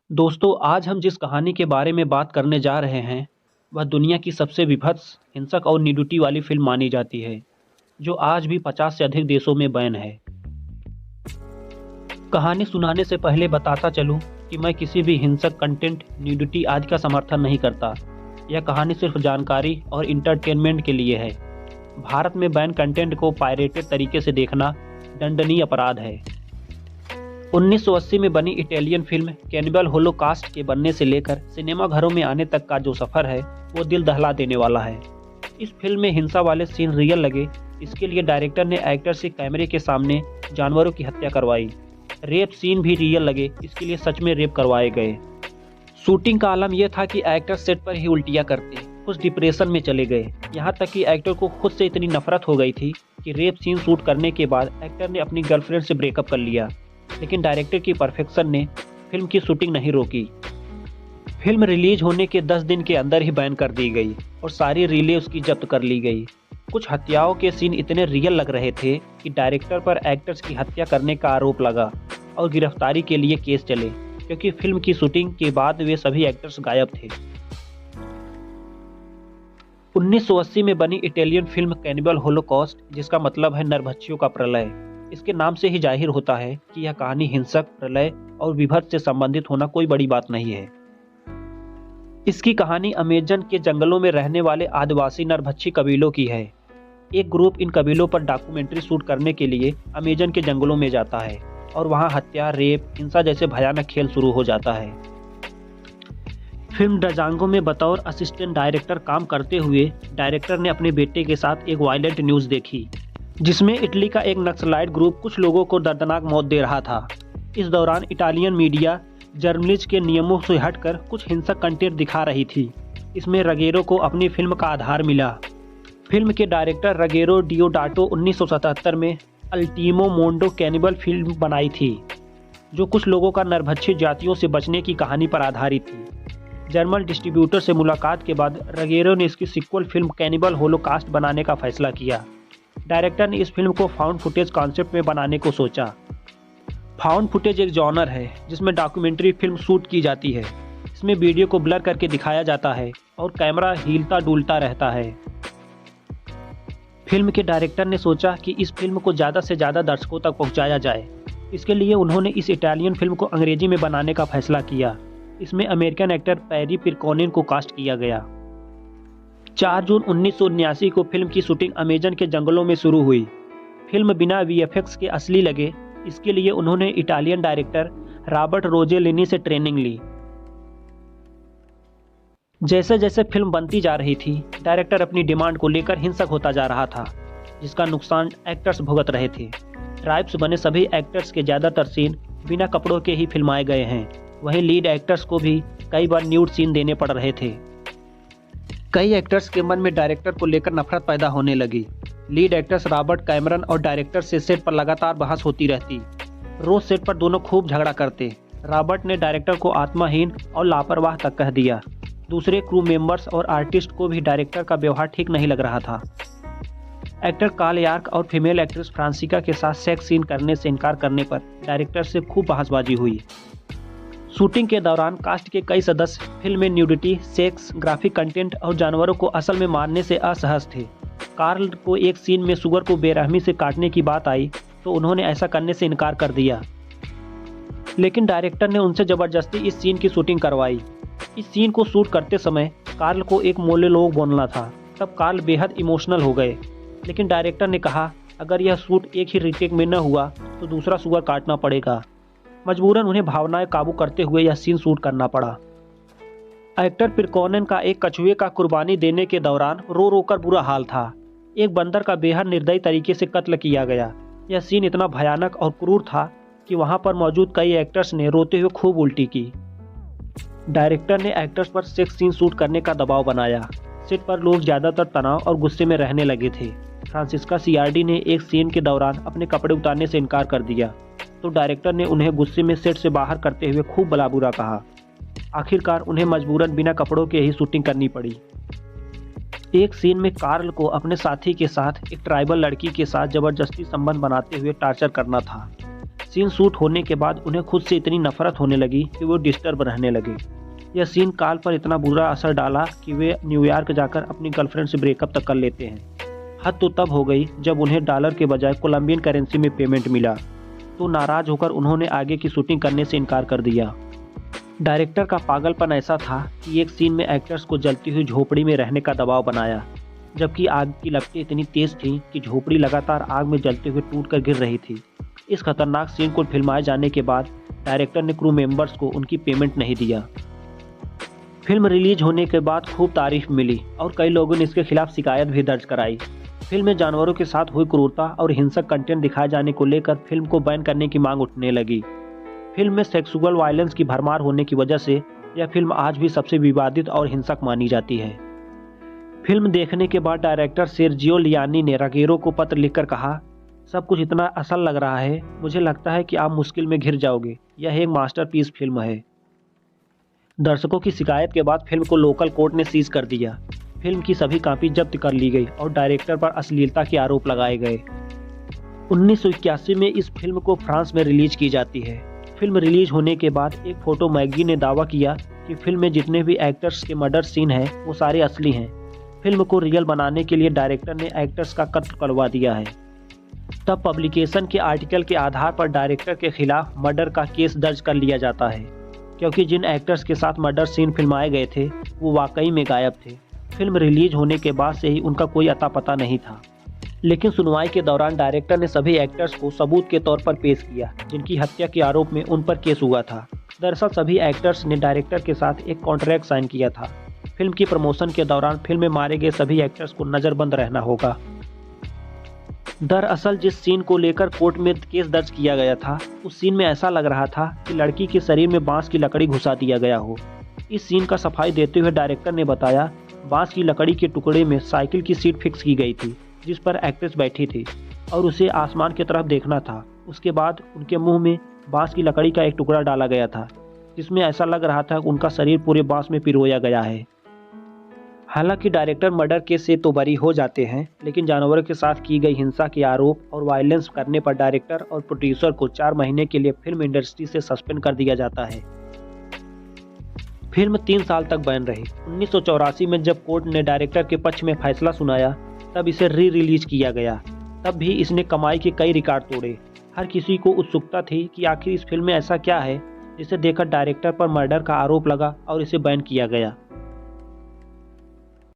दोस्तों, आज हम जिस कहानी के बारे में बात करने जा रहे हैं, वह दुनिया की सबसे विभत्स, हिंसक और न्यूडिटी वाली फिल्म मानी जाती है, जो आज भी 50 से अधिक देशों में बैन है। कहानी सुनाने से पहले बताता चलूं कि मैं किसी भी हिंसक कंटेंट, न्यूडिटी आदि का समर्थन नहीं करता। यह कहानी सिर्फ जानकारी और इंटरटेनमेंट के लिए है। भारत में बैन कंटेंट को पायरेटेड तरीके से देखना दंडनीय अपराध है। 1980 में बनी इटालियन फिल्म कैनिबल होलोकास्ट के बनने से लेकर सिनेमा घरों में आने तक का जो सफ़र है वो दिल दहला देने वाला है। इस फिल्म में हिंसा वाले सीन रियल लगे, इसके लिए डायरेक्टर ने एक्टर से कैमरे के सामने जानवरों की हत्या करवाई। रेप सीन भी रियल लगे, इसके लिए सच में रेप करवाए गए। शूटिंग का आलम यह था कि एक्टर सेट पर ही उल्टियाँ करते, कुछ डिप्रेशन में चले गए। यहाँ तक कि एक्टर को खुद से इतनी नफरत हो गई थी कि रेप सीन शूट करने के बाद एक्टर ने अपनी गर्लफ्रेंड से ब्रेकअप कर लिया। लेकिन डायरेक्टर की परफेक्शन ने फिल्म की शूटिंग नहीं रोकी। फिल्म रिलीज होने के 10 दिन के अंदर ही बैन कर दी गई और सारी रीलें उसकी जब्त कर ली गई। कुछ हत्याओं के सीन इतने रियल लग रहे थे कि डायरेक्टर पर एक्टर्स की हत्या करने का आरोप लगा और गिरफ्तारी के लिए केस चले, क्योंकि फिल्म की शूटिंग के बाद वे सभी एक्टर्स गायब थे। 1980 में बनी इटालियन फिल्म कैनिबल होलोकॉस्ट, जिसका मतलब है नरभक्षियों का प्रलय, इसके नाम से ही जाहिर होता है कि यह कहानी हिंसक, प्रलय और विभत्स से संबंधित होना कोई बड़ी बात नहीं है। इसकी कहानी अमेजन के जंगलों में रहने वाले आदिवासी नरभक्षी कबीलों की है। एक ग्रुप इन कबीलों पर डॉक्यूमेंट्री शूट करने के लिए अमेजन के जंगलों में जाता है और वहां हत्या, रेप, हिंसा जैसे भयानक खेल शुरू हो जाता है। फिल्म डजांगो में बतौर असिस्टेंट डायरेक्टर काम करते हुए डायरेक्टर ने अपने बेटे के साथ एक वायलेंट न्यूज़ देखी, जिसमें इटली का एक नक्सलाइट ग्रुप कुछ लोगों को दर्दनाक मौत दे रहा था। इस दौरान इटालियन मीडिया जर्नलिस्ट के नियमों से हटकर कुछ हिंसक कंटेंट दिखा रही थी। इसमें रगेरो को अपनी फिल्म का आधार मिला। फिल्म के डायरेक्टर रगेरो डियोडाटो 1977 में अल्टीमो मोंडो कैनिबल फिल्म बनाई थी, जो कुछ लोगों का नरभक्षी जातियों से बचने की कहानी पर आधारित थी। जर्मन डिस्ट्रीब्यूटर से मुलाकात के बाद रगेरो ने इसकी सिक्वल फिल्म कैनिबल होलोकास्ट बनाने का फैसला किया। डायरेक्टर ने इस फिल्म को फाउंड फुटेज कॉन्सेप्ट में बनाने को सोचा। फाउंड फुटेज एक जॉनर है जिसमें डॉक्यूमेंट्री फिल्म शूट की जाती है। इसमें वीडियो को ब्लर करके दिखाया जाता है और कैमरा हिलता डुलता रहता है। फिल्म के डायरेक्टर ने सोचा कि इस फिल्म को ज़्यादा से ज़्यादा दर्शकों तक पहुंचाया जाए। इसके लिए उन्होंने इस इटालियन फिल्म को अंग्रेजी में बनाने का फैसला किया। इसमें अमेरिकन एक्टर पैरी पिरकोनिन को कास्ट किया गया। 4 जून 1979 को फिल्म की शूटिंग अमेजन के जंगलों में शुरू हुई। फिल्म बिना वीएफएक्स के असली लगे, इसके लिए उन्होंने इटालियन डायरेक्टर रॉबर्ट रोजेलिनी से ट्रेनिंग ली। जैसे जैसे फिल्म बनती जा रही थी, डायरेक्टर अपनी डिमांड को लेकर हिंसक होता जा रहा था, जिसका नुकसान एक्टर्स भुगत रहे थे। ट्राइब्स बने सभी एक्टर्स के ज़्यादातर सीन बिना कपड़ों के ही फिल्माए गए हैं। वहीं लीड एक्टर्स को भी कई बार न्यूड सीन देने पड़ रहे थे। कई एक्टर्स के मन में डायरेक्टर को लेकर नफरत पैदा होने लगी। लीड एक्टर्स रॉबर्ट कैमरन और डायरेक्टर से सेट पर लगातार बहस होती रहती। रोज सेट पर दोनों खूब झगड़ा करते। रॉबर्ट ने डायरेक्टर को आत्माहीन और लापरवाह तक कह दिया। दूसरे क्रू मेंबर्स और आर्टिस्ट को भी डायरेक्टर का व्यवहार ठीक नहीं लग रहा था। एक्टर कार्ल यार्क और फीमेल एक्ट्रेस फ्रांसिका के साथ सेक्स सीन करने से इनकार करने पर डायरेक्टर से खूब बहसबाजी हुई। शूटिंग के दौरान कास्ट के कई सदस्य फिल्म में न्यूडिटी, सेक्स, ग्राफिक कंटेंट और जानवरों को असल में मारने से असहज थे। कार्ल को एक सीन में सुअर को बेरहमी से काटने की बात आई तो उन्होंने ऐसा करने से इनकार कर दिया, लेकिन डायरेक्टर ने उनसे ज़बरदस्ती इस सीन की शूटिंग करवाई। इस सीन को शूट करते समय कार्ल को एक मोनोलॉग बोलना था। तब कार्ल बेहद इमोशनल हो गए, लेकिन डायरेक्टर ने कहा अगर यह शूट एक ही रीटेक में न हुआ तो दूसरा सुअर काटना पड़ेगा। मजबूरन उन्हें भावनाएं काबू करते हुए यह सीन शूट करना पड़ा। एक्टर पिरकोनिन का एक कछुए का कुर्बानी देने के दौरान रो रो कर बुरा हाल था। एक बंदर का बेहद निर्दयी तरीके से कत्ल किया गया। यह सीन इतना भयानक और क्रूर था कि वहां पर मौजूद कई एक्टर्स ने रोते हुए खूब उल्टी की। डायरेक्टर ने एक्टर्स पर सेक्स सीन शूट करने का दबाव बनाया। सेट पर लोग ज़्यादातर तनाव और गुस्से में रहने लगे थे। फ्रांसिस्का सियार्डी ने एक सीन के दौरान अपने कपड़े उतारने से इनकार कर दिया, तो डायरेक्टर ने उन्हें गुस्से में सेट से बाहर करते हुए खूब भला बुरा कहा। आखिरकार उन्हें मजबूरन बिना कपड़ों के ही शूटिंग करनी पड़ी। एक सीन में कार्ल को अपने साथी के साथ एक ट्राइबल लड़की के साथ जबरदस्ती संबंध बनाते हुए टार्चर करना था। सीन शूट होने के बाद उन्हें खुद से इतनी नफरत होने लगी कि वो डिस्टर्ब रहने लगे। यह सीन कार्ल पर इतना बुरा असर डाला कि वे न्यूयॉर्क जाकर अपनी गर्लफ्रेंड से ब्रेकअप तक कर लेते हैं। हद तो तब हो गई जब उन्हें डॉलर के बजाय कोलंबियन करेंसी में पेमेंट मिला, तो नाराज होकर उन्होंने आगे की शूटिंग करने से इनकार कर दिया। डायरेक्टर का पागलपन ऐसा था कि एक सीन में एक्टर्स को जलती हुई झोपड़ी में रहने का दबाव बनाया, जबकि आग की लपटें इतनी तेज थीं कि झोपड़ी लगातार आग में जलते हुए टूटकर गिर रही थी। इस खतरनाक सीन को फिल्माए जाने के बाद डायरेक्टर ने क्रू मेंबर्स को उनकी पेमेंट नहीं दिया। फिल्म रिलीज होने के बाद खूब तारीफ मिली और कई लोगों ने इसके खिलाफ शिकायत भी दर्ज कराई। फिल्म में जानवरों के साथ हुई क्रूरता और हिंसक कंटेंट दिखाए जाने को लेकर फिल्म को बैन करने की मांग उठने लगी। फिल्म में सेक्सुअल वायलेंस की भरमार होने की वजह से यह फिल्म आज भी सबसे विवादित और हिंसक मानी जाती है। फिल्म देखने के बाद डायरेक्टर सेर्जियो लियानी ने रागेरो को पत्र लिखकर कहा, सब कुछ इतना असल लग रहा है, मुझे लगता है कि आप मुश्किल में घिर जाओगे। यह एक मास्टरपीस फिल्म है। दर्शकों की शिकायत के बाद फिल्म को लोकल कोर्ट ने सीज कर दिया। फिल्म की सभी कॉपी जब्त कर ली गई और डायरेक्टर पर अश्लीलता के आरोप लगाए गए। 1981 में इस फिल्म को फ्रांस में रिलीज की जाती है। फिल्म रिलीज होने के बाद एक फोटो मैगजीन ने दावा किया कि फिल्म में जितने भी एक्टर्स के मर्डर सीन हैं वो सारे असली हैं। फिल्म को रियल बनाने के लिए डायरेक्टर ने एक्टर्स का कत्ल करवा दिया है। तब पब्लिकेशन के आर्टिकल के आधार पर डायरेक्टर के खिलाफ मर्डर का केस दर्ज कर लिया जाता है, क्योंकि जिन एक्टर्स के साथ मर्डर सीन फिल्माए गए थे वो वाकई में गायब थे। फिल्म रिलीज होने के बाद से ही उनका कोई अता पता नहीं था। लेकिन सुनवाई के दौरान डायरेक्टर ने सभी एक्टर्स को सबूत के तौर पर पेश किया जिनकी हत्या के आरोप में उन पर केस हुआ था। दरअसल सभी एक्टर्स ने डायरेक्टर के साथ एक कॉन्ट्रैक्ट साइन किया था। फिल्म की प्रमोशन के दौरान फिल्म में मारे गए सभी एक्टर्स को नजरबंद रहना होगा। दरअसल जिस सीन को लेकर कोर्ट में केस दर्ज किया गया था, उस सीन में ऐसा लग रहा था कि लड़की के शरीर में बांस की लकड़ी घुसा दिया गया हो। इस सीन का सफाई देते हुए डायरेक्टर ने बताया, बांस की लकड़ी के टुकड़े में साइकिल की सीट फिक्स की गई थी जिस पर एक्ट्रेस बैठी थी और उसे आसमान की तरफ देखना था। उसके बाद उनके मुंह में बांस की लकड़ी का एक टुकड़ा डाला गया था जिसमें ऐसा लग रहा था कि उनका शरीर पूरे बांस में पिरोया गया है। हालांकि डायरेक्टर मर्डर केस से तो बरी हो जाते हैं, लेकिन जानवरों के साथ की गई हिंसा के आरोप और वायलेंस करने पर डायरेक्टर और प्रोड्यूसर को 4 महीने के लिए फिल्म इंडस्ट्री से सस्पेंड कर दिया जाता है। फिल्म 3 साल तक बैन रही। 1984 में जब कोर्ट ने डायरेक्टर के पक्ष में फैसला सुनाया, तब इसे री रिलीज किया गया। तब भी इसने कमाई के कई रिकॉर्ड तोड़े। हर किसी को उत्सुकता थी कि आखिर इस फिल्म में ऐसा क्या है जिसे देखकर डायरेक्टर पर मर्डर का आरोप लगा और इसे बैन किया गया।